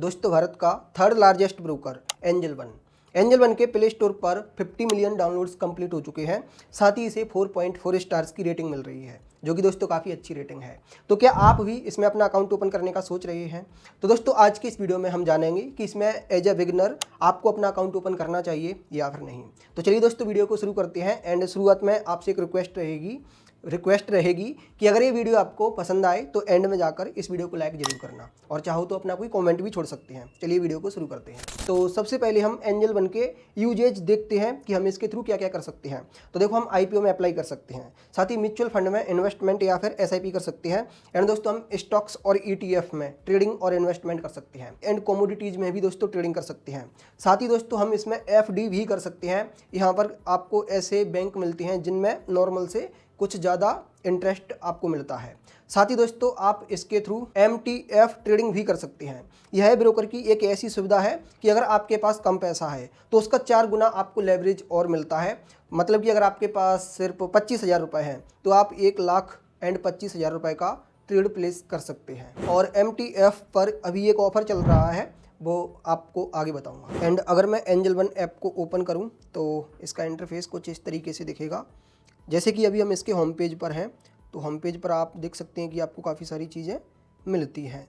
दोस्तों भारत का third largest broker angel one के प्ले स्टोर पर 50 मिलियन डाउनलोड्स कंप्लीट हो चुके हैं। साथ ही इसे 4.4 स्टार्स की रेटिंग मिल रही है, जो कि दोस्तों काफ़ी अच्छी रेटिंग है। तो क्या आप भी इसमें अपना अकाउंट ओपन करने का सोच रहे हैं? तो दोस्तों आज की इस वीडियो में हम जानेंगे कि इसमें एज ए बिगिनर आपको अपना अकाउंट ओपन करना चाहिए या फिर नहीं। तो चलिए दोस्तों वीडियो को शुरू करते हैं। एंड शुरुआत में आपसे एक रिक्वेस्ट रहेगी कि अगर ये वीडियो आपको पसंद आए तो एंड में जाकर इस वीडियो को लाइक जरूर करना, और चाहो तो अपना कोई कमेंट भी छोड़ सकते हैं। चलिए वीडियो को शुरू करते हैं। तो सबसे पहले हम एंजल वन के यूजेज देखते हैं कि हम इसके थ्रू क्या क्या कर सकते हैं। तो देखो, हम IPO में अप्लाई कर सकते हैं, साथ ही म्यूचुअल फंड में इन्वेस्टमेंट या फिर SIP कर सकते हैं। एंड दोस्तों हम स्टॉक्स और ETF में ट्रेडिंग और इन्वेस्टमेंट कर सकते हैं। एंड कमोडिटीज में भी दोस्तों ट्रेडिंग कर सकते हैं। साथ ही दोस्तों हम इसमें FD भी कर सकते हैं। यहाँ पर आपको ऐसे बैंक मिलते हैं जिनमें नॉर्मल से कुछ ज़्यादा इंटरेस्ट आपको मिलता है। साथ ही दोस्तों आप इसके थ्रू MTF ट्रेडिंग भी कर सकते हैं। यह ब्रोकर की एक ऐसी सुविधा है कि अगर आपके पास कम पैसा है तो उसका 4 गुना आपको लेवरेज और मिलता है। मतलब कि अगर आपके पास सिर्फ 25,000 रुपये हैं तो आप 1,25,000 रुपये का ट्रेड प्लेस कर सकते हैं। और MTF पर अभी एक ऑफर चल रहा है, वो आपको आगे बताऊंगा। एंड अगर मैं एंजल वन ऐप को ओपन करूं तो इसका इंटरफेस कुछ इस तरीके से दिखेगा। जैसे कि अभी हम इसके होम पेज पर हैं, तो होम पेज पर आप देख सकते हैं कि आपको काफ़ी सारी चीज़ें मिलती हैं।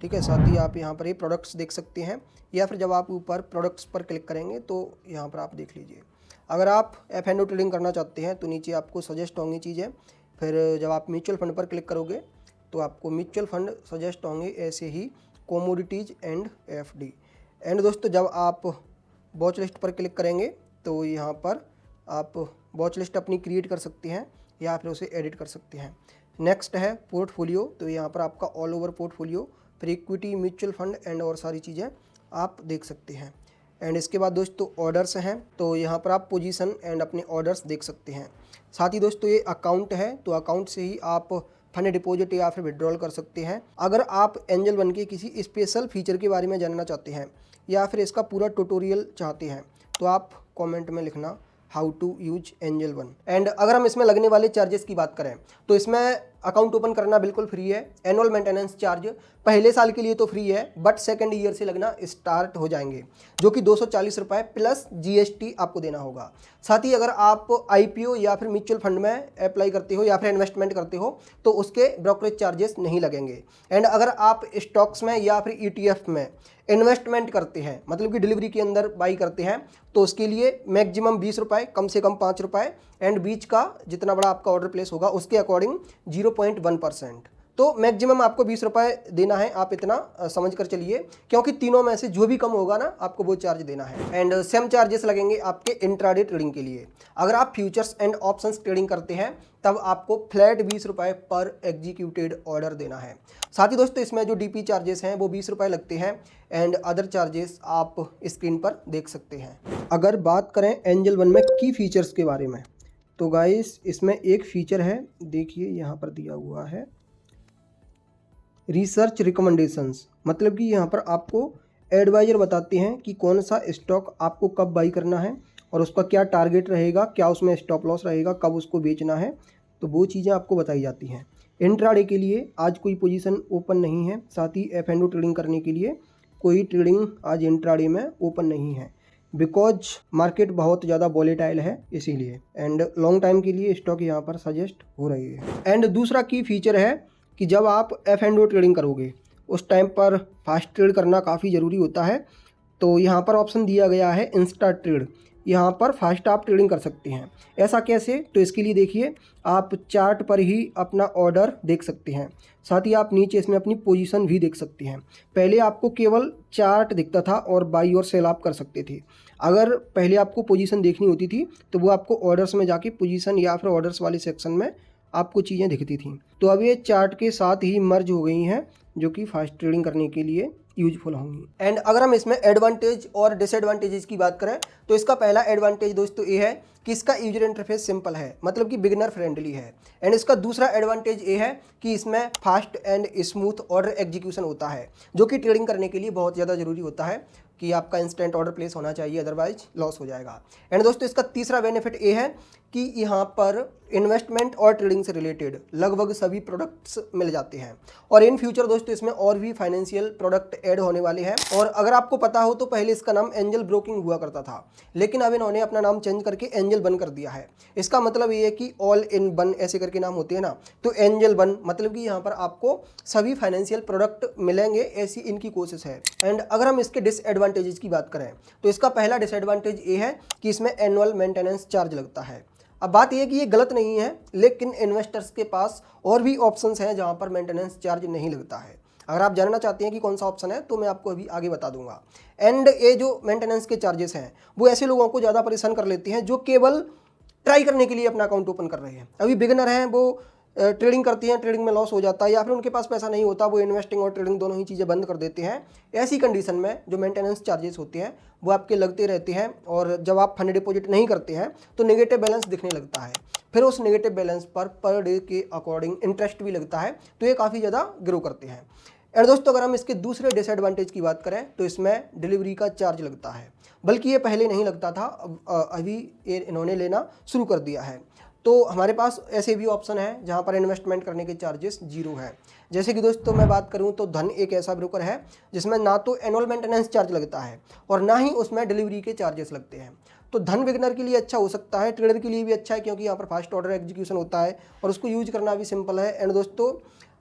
ठीक है, साथ ही आप यहाँ पर ये प्रोडक्ट्स देख सकते हैं, या फिर जब आप ऊपर प्रोडक्ट्स पर क्लिक करेंगे तो यहाँ पर आप देख लीजिए। अगर आप F&O ट्रेडिंग करना चाहते हैं तो नीचे आपको सजेस्ट होंगी चीज़ें। फिर जब आप म्यूचुअल फंड पर क्लिक करोगे तो आपको म्यूचुअल फंड सजेस्ट होंगे, ऐसे ही कमोडिटीज़ एंड FD। एंड दोस्तों जब आप वॉच लिस्ट पर क्लिक करेंगे तो यहाँ पर आप वॉच लिस्ट अपनी क्रिएट कर सकते हैं या फिर उसे एडिट कर सकते हैं। नेक्स्ट है पोर्टफोलियो, तो यहाँ पर आपका ऑल ओवर पोर्टफोलियो, फिर इक्विटी, म्यूचुअल फंड एंड और सारी चीज़ें आप देख सकते हैं। एंड इसके बाद दोस्तों ऑर्डर्स हैं, तो यहाँ पर आप पोजीशन एंड अपने ऑर्डर्स देख सकते हैं। साथ ही दोस्तों ये अकाउंट है, तो अकाउंट से ही आप फंड डिपॉजिट या फिर विड्रॉल कर सकते हैं। अगर आप एंजल वन के किसी स्पेशल फीचर के बारे में जानना चाहते हैं या फिर इसका पूरा ट्यूटोरियल चाहते हैं तो आप कमेंट में लिखना how to use angel one. And अगर हम इसमें लगने वाले चार्जेस की बात करें तो इसमें अकाउंट ओपन करना बिल्कुल फ्री है। एनुअल मेंटेनेंस चार्ज पहले साल के लिए तो फ्री है, बट सेकंड ईयर से लगना स्टार्ट हो जाएंगे, जो कि 240 रुपये प्लस GST आपको देना होगा। साथ ही अगर आप IPO या फिर म्यूचुअल फंड में अप्लाई करते हो या फिर इन्वेस्टमेंट करते हो तो उसके ब्रोकरेज चार्जेस नहीं लगेंगे। एंड अगर आप स्टॉक्स में या फिर ETF में इन्वेस्टमेंट करते हैं, मतलब कि डिलीवरी के अंदर बाई करते हैं, तो उसके लिए मैक्सिमम 20 रुपये, कम से कम 5 रुपये, एंड बीच का जितना बड़ा आपका ऑर्डर प्लेस होगा उसके अकॉर्डिंग 0.1%। तो मैक्सिमम आपको 20 रुपये देना है, आप इतना समझ कर चलिए, क्योंकि तीनों में से जो भी कम होगा ना आपको वो चार्ज देना है। एंड सेम चार्जेस लगेंगे आपके इंट्राडे ट्रेडिंग के लिए। अगर आप फ्यूचर्स एंड ऑप्शंस ट्रेडिंग करते हैं तब आपको फ्लैट 20 रुपये पर एग्जीक्यूटेड ऑर्डर देना है। साथ ही दोस्तों इसमें जो DP चार्जेस हैं वो 20 रुपये लगते हैं। एंड अदर चार्जेस आप स्क्रीन पर देख सकते हैं। अगर बात करें एंजल वन में की फीचर्स के बारे में, तो गाइस इसमें एक फीचर है, देखिए यहाँ पर दिया हुआ है रिसर्च रिकमेंडेशंस। मतलब कि यहाँ पर आपको एडवाइजर बताते हैं कि कौन सा स्टॉक आपको कब बाई करना है और उसका क्या टारगेट रहेगा, क्या उसमें स्टॉप लॉस रहेगा, कब उसको बेचना है, तो वो चीज़ें आपको बताई जाती हैं। इंट्राडे के लिए आज कोई पोजीशन ओपन नहीं है, साथ ही F&O ट्रेडिंग करने के लिए कोई ट्रेडिंग आज इंट्राडे में ओपन नहीं है, बिकॉज मार्केट बहुत ज़्यादा वॉलेटाइल है इसीलिए। एंड लॉन्ग टाइम के लिए स्टॉक यहाँ पर सजेस्ट हो रही है। एंड दूसरा की फीचर है कि जब आप F&O ट्रेडिंग करोगे उस टाइम पर फास्ट ट्रेड करना काफ़ी ज़रूरी होता है। तो यहाँ पर ऑप्शन दिया गया है इंस्टा ट्रेड, यहाँ पर फास्ट आप ट्रेडिंग कर सकते हैं। ऐसा कैसे? तो इसके लिए देखिए, आप चार्ट पर ही अपना ऑर्डर देख सकते हैं, साथ ही आप नीचे इसमें अपनी पोजीशन भी देख सकते हैं। पहले आपको केवल चार्ट दिखता था और बाई और सेल आप कर सकते थे। अगर पहले आपको पोजीशन देखनी होती थी तो वो आपको ऑर्डर्स में जाके पोजीशन या फिर ऑर्डर्स वाले सेक्शन में आपको चीज़ें दिखती थी। तो अब ये चार्ट के साथ ही मर्ज हो गई हैं, जो कि फास्ट ट्रेडिंग करने के लिए यूजफुल होंगी। एंड अगर हम इसमें एडवांटेज और डिसएडवांटेजेस की बात करें तो इसका पहला एडवांटेज दोस्तों ये है कि इसका यूजर इंटरफेस सिंपल है, मतलब कि बिगिनर फ्रेंडली है। एंड इसका दूसरा एडवांटेज ये है कि इसमें fast and smooth order execution होता है, जो कि ट्रेडिंग करने के लिए बहुत ज़्यादा ज़रूरी होता है कि आपका इंस्टेंट ऑर्डर प्लेस होना चाहिए, अदरवाइज लॉस हो जाएगा। एंड दोस्तों इसका तीसरा बेनिफिट ये है कि यहाँ पर इन्वेस्टमेंट और ट्रेडिंग से रिलेटेड लगभग सभी प्रोडक्ट्स मिल जाते हैं। और इन फ्यूचर दोस्तों इसमें और भी फाइनेंशियल प्रोडक्ट ऐड होने वाले हैं। और अगर आपको पता हो तो पहले इसका नाम एंजल ब्रोकिंग हुआ करता था, लेकिन अब इन्होंने अपना नाम चेंज करके एंजल वन कर दिया है। इसका मतलब ये है कि ऑल इन वन ऐसे करके नाम होते हैं ना, तो एंजल वन मतलब कि यहाँ पर आपको सभी फाइनेंशियल प्रोडक्ट मिलेंगे, ऐसी इनकी कोशिश है। एंड अगर हम इसके डिसएडवांटेजेस की बात करें तो इसका पहला डिसएडवांटेज ये है कि इसमें एनुअल मेंटेनेंस चार्ज लगता है। अब बात यह है कि ये गलत नहीं है, लेकिन इन्वेस्टर्स के पास और भी ऑप्शंस हैं जहां पर मेंटेनेंस चार्ज नहीं लगता है। अगर आप जानना चाहते हैं कि कौन सा ऑप्शन है तो मैं आपको अभी आगे बता दूंगा। एंड ये जो मेंटेनेंस के चार्जेस हैं वो ऐसे लोगों को ज़्यादा परेशान कर लेते हैं जो केवल ट्राई करने के लिए अपना अकाउंट ओपन कर रहे हैं। अभी बिगिनर हैं, वो ट्रेडिंग करती हैं, ट्रेडिंग में लॉस हो जाता है या फिर उनके पास पैसा नहीं होता, वो इन्वेस्टिंग और ट्रेडिंग दोनों ही चीज़ें बंद कर देते हैं। ऐसी कंडीशन में जो मेंटेनेंस चार्जेस होते हैं वो आपके लगते रहते हैं, और जब आप फंड डिपॉजिट नहीं करते हैं तो नेगेटिव बैलेंस दिखने लगता है। फिर उस नेगेटिव बैलेंस पर डे के अकॉर्डिंग इंटरेस्ट भी लगता है, तो ये काफ़ी ज़्यादा ग्रो करते हैं। एंड दोस्तों अगर हम इसके दूसरे डिसएडवांटेज की बात करें तो इसमें डिलीवरी का चार्ज लगता है, बल्कि ये पहले नहीं लगता था, अभी ये इन्होंने लेना शुरू कर दिया है। तो हमारे पास ऐसे भी ऑप्शन है जहां पर इन्वेस्टमेंट करने के चार्जेस जीरो है। जैसे कि दोस्तों मैं बात करूं तो धन एक ऐसा ब्रोकर है जिसमें ना तो एनुअल मेंटेनेंस चार्ज लगता है और ना ही उसमें डिलीवरी के चार्जेस लगते हैं। तो धन बिगनर के लिए अच्छा हो सकता है, ट्रेडर के लिए भी अच्छा है, क्योंकि यहाँ पर फास्ट ऑर्डर एग्जीक्यूशन होता है और उसको यूज करना भी सिंपल है। एंड दोस्तों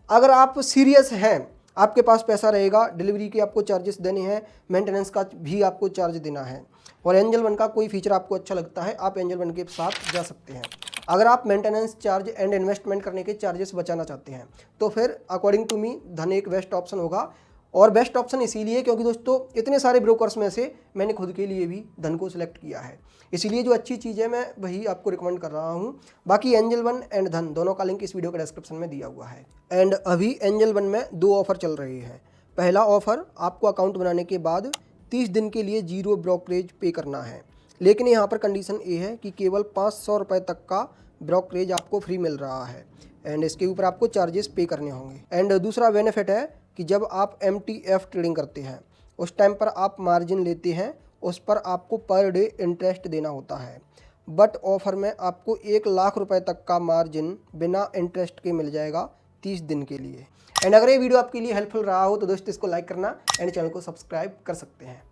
अगर आप सीरियस हैं, आपके पास पैसा रहेगा, डिलीवरी के आपको चार्जेस देने हैं, मेंटेनेंस का भी आपको चार्ज देना है, और एंजल वन का कोई फीचर आपको अच्छा लगता है, आप एंजल वन के साथ जा सकते हैं। अगर आप मेंटेनेंस चार्ज एंड इन्वेस्टमेंट करने के चार्जेस बचाना चाहते हैं तो फिर अकॉर्डिंग टू मी धन एक बेस्ट ऑप्शन होगा। और बेस्ट ऑप्शन इसीलिए क्योंकि दोस्तों इतने सारे ब्रोकर्स में से मैंने खुद के लिए भी धन को सिलेक्ट किया है, इसीलिए जो अच्छी चीज़ है मैं वही आपको रिकमेंड कर रहा हूँ। बाकी एंजल वन एंड धन दोनों का लिंक इस वीडियो के डिस्क्रिप्शन में दिया हुआ है। एंड अभी एंजल वन में 2 ऑफर चल रहे हैं। पहला ऑफर, आपको अकाउंट बनाने के बाद 30 दिन के लिए 0 ब्रोकरेज पे करना है, लेकिन यहाँ पर कंडीशन ये है कि केवल 500 रुपये तक का ब्रोकरेज आपको फ्री मिल रहा है, एंड इसके ऊपर आपको चार्जेस पे करने होंगे। एंड दूसरा बेनिफिट है कि जब आप MTF ट्रेडिंग करते हैं उस टाइम पर आप मार्जिन लेते हैं, उस पर आपको पर डे इंटरेस्ट देना होता है। बट ऑफर में आपको 1 लाख रुपए तक का मार्जिन बिना इंटरेस्ट के मिल जाएगा 30 दिन के लिए। एंड अगर ये वीडियो आपके लिए हेल्पफुल रहा हो तो दोस्तों इसको लाइक करना एंड चैनल को सब्सक्राइब कर सकते हैं।